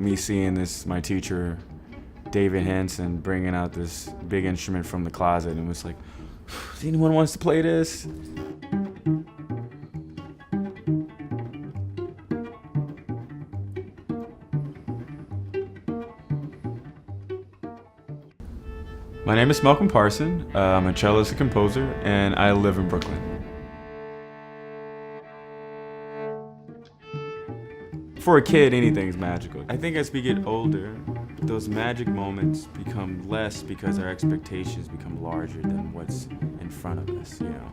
me seeing my teacher, David Hansen, bringing out this big instrument from the closet and was like, "Does anyone wants to play this?" My name is Malcolm Parson. I'm a cellist and composer, and I live in Brooklyn. For a kid, anything's magical. I think as we get older, those magic moments become less because our expectations become larger than what's in front of us, you know?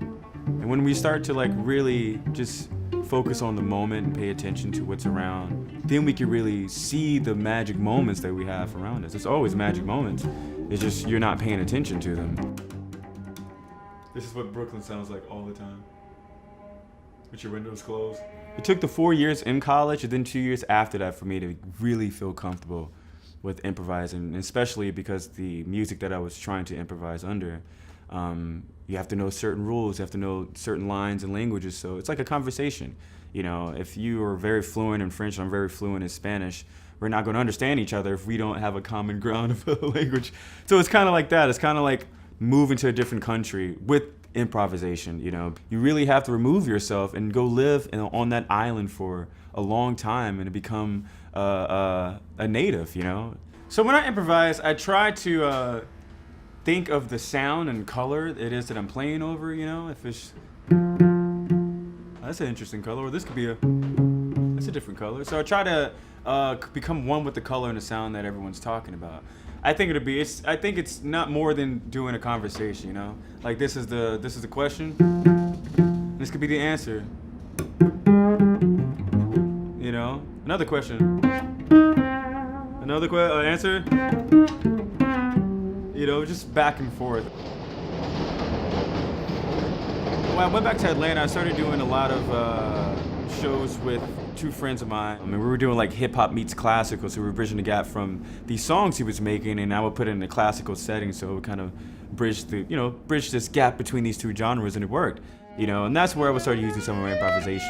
And when we start to really just focus on the moment and pay attention to what's around, then we can really see the magic moments that we have around us. There's always magic moments. It's just you're not paying attention to them. This is what Brooklyn sounds like all the time, with your windows closed. It took the 4 years in college and then 2 years after that for me to really feel comfortable with improvising, especially because the music that I was trying to improvise under, you have to know certain rules, you have to know certain lines and languages, so it's like a conversation. You know, if you are very fluent in French and I'm very fluent in Spanish, we're not going to understand each other if we don't have a common ground of a language. So it's kind of like that. It's kind of like moving to a different country with improvisation, you know. You really have to remove yourself and go live on that island for a long time and become a native, you know. So when I improvise, I try to think of the sound and color it is that I'm playing over, you know. If it's, that's an interesting color, or this could be that's a different color. So I try to become one with the color and the sound that everyone's talking about. I think it's not more than doing a conversation, you know? Like this is the question. This could be the answer. You know? Another question. Another answer. You know, just back and forth. When I went back to Atlanta, I started doing a lot of shows with two friends of mine. I mean, we were doing like hip hop meets classical, so we were bridging the gap from these songs he was making, and I would put it in a classical setting, so it would kind of bridge this gap between these two genres, and it worked, you know. And that's where I would start using some of my improvisation.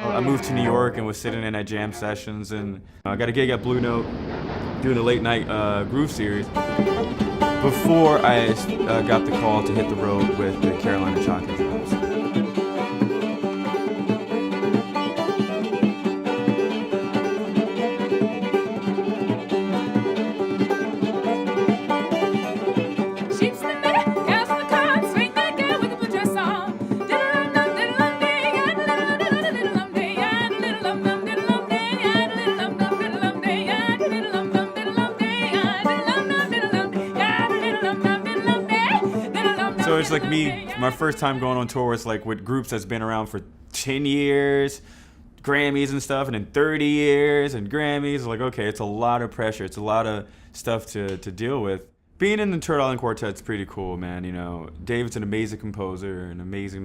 I moved to New York and was sitting in at jam sessions, and I got a gig at Blue Note doing a late night groove series before I got the call to hit the road with the Carolina Chocolate Drops. So it's like me, my first time going on tour was like with groups that's been around for 10 years, Grammys and stuff, and then 30 years and Grammys. Like, okay, it's a lot of pressure. It's a lot of stuff to deal with. Being in the Turtle Island Quartet's pretty cool, man. You know, David's an amazing composer, an amazing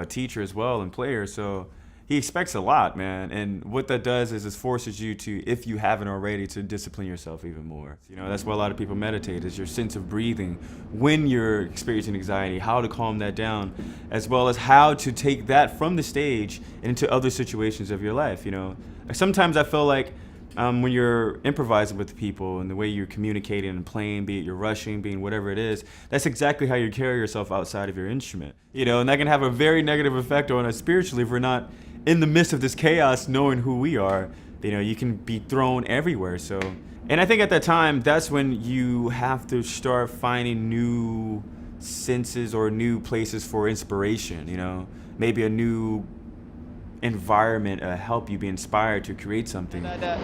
teacher as well and player. So he expects a lot, man. And what that does is it forces you to, if you haven't already, to discipline yourself even more. You know, that's why a lot of people meditate, is your sense of breathing when you're experiencing anxiety, how to calm that down, as well as how to take that from the stage and into other situations of your life, you know. Sometimes I feel like when you're improvising with people and the way you're communicating and playing, be it you're rushing, being whatever it is, that's exactly how you carry yourself outside of your instrument. You know, and that can have a very negative effect on us spiritually if we're not in the midst of this chaos knowing who we are. You know, you can be thrown everywhere. So, and I think at that time, that's when you have to start finding new senses or new places for inspiration, you know, maybe a new environment help you be inspired to create something. That's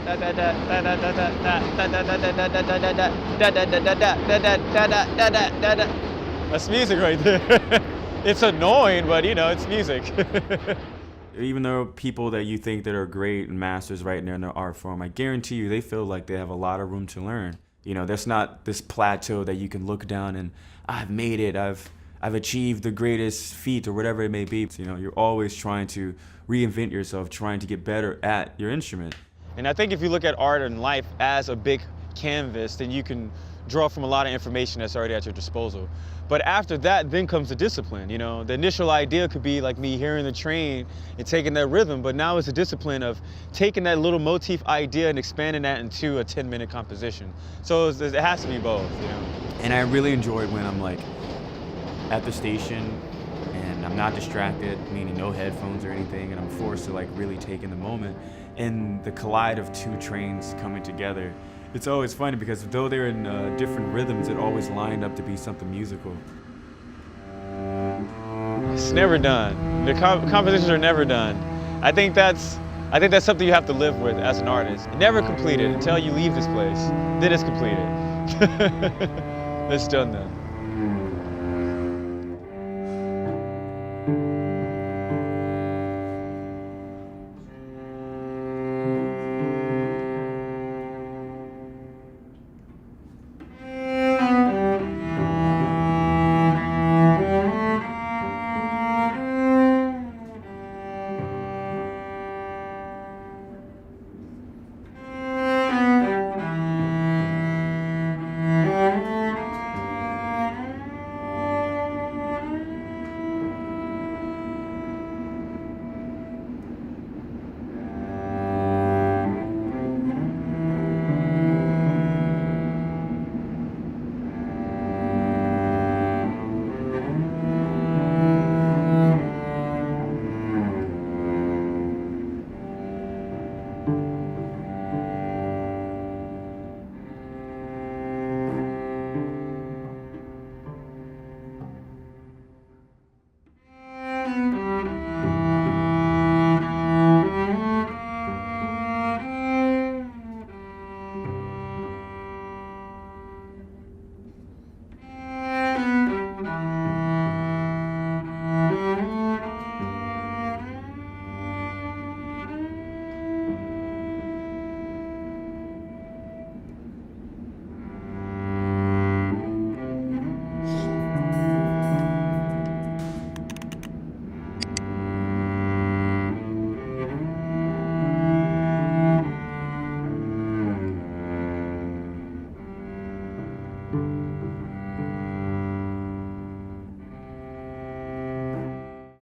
music right there. It's annoying, but you know, it's music. Even though people that you think that are great and masters right there in their art form, I guarantee you they feel like they have a lot of room to learn. You know, there's not this plateau that you can look down and I've made it, I've achieved the greatest feat or whatever it may be. You know, you're always trying to reinvent yourself, trying to get better at your instrument. And I think if you look at art and life as a big canvas, then you can draw from a lot of information that's already at your disposal. But after that, then comes the discipline. You know, the initial idea could be like me hearing the train and taking that rhythm, but now it's a discipline of taking that little motif idea and expanding that into a 10-minute composition. So it has to be both, you know. And I really enjoyed when I'm like at the station and I'm not distracted, meaning no headphones or anything, and I'm forced to like really take in the moment and the collide of two trains coming together. It's always funny because though they're in different rhythms, it always lined up to be something musical. It's never done. The compositions are never done. I think that's something you have to live with as an artist. Never completed until you leave this place. Then it's completed. It's done then.